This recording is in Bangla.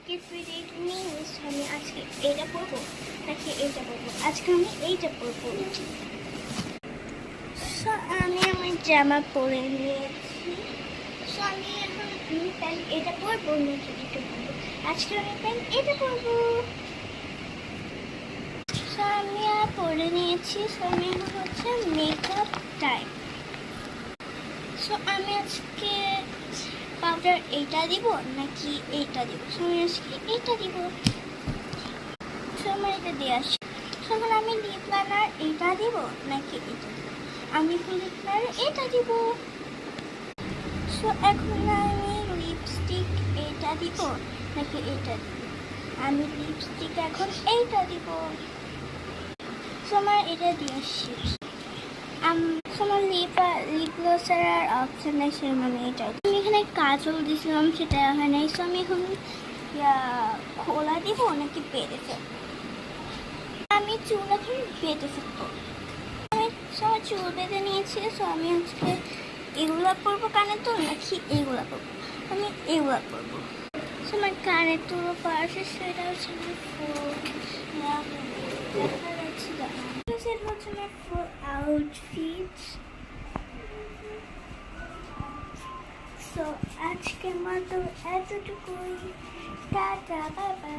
Get ready to news. আমি আজকে এইটা পড়বো নাকি এইটা পড়বো? আজকে আমি এইটা পড়বো। So আমি আমার জামা পরে নিয়েছি। So আমি এখন প্যান্ট এটা পরবো নাকি এটা পরবো? আজকে আমি প্যান্ট এটা পরবো। So আমি পরে নিয়েছি। So আমি এখন হচ্ছে মেকআপ টাইম। So আমি আজকে পাউডার এইটা দিব নাকি এইটা দিব? So আমি আজকে এইটা দিব। So আমার এটা দিয়ে আসি। So এখন আমি লিপ লাইনার এইটা দিব নাকি এইটা দিব? আমি লিপ লাইনার এটা দিব। So এখন আমি লিপস্টিক এইটা দিব নাকি এইটা দিব? আমি লিপস্টিক এখন এইটা দিব। So আমার এটা দিয়ে আসি। আমার লিপ গ্লসের আর অপশন নাই, মানে এটা আমি এখানে কাজল দিয়েছিলাম, সেটা হয় নাই। সো আমি এখন খোলা দিব নাকি বেঁধে ফেলবো? আমি চুল এখন বেঁধে ফেলবো। আমি সবার চুল বেঁধে নিয়েছি। সো আমি আজকে এগুলো পরবো কানের দুল নাকি এইগুলো পরবো? আমি এগুলো পরবো। সো আমার কানের দুলও পরা শেষ। সেটা হচ্ছে it was my full outfit. So আজকের মতো এতটুকুই। Tata, bye bye.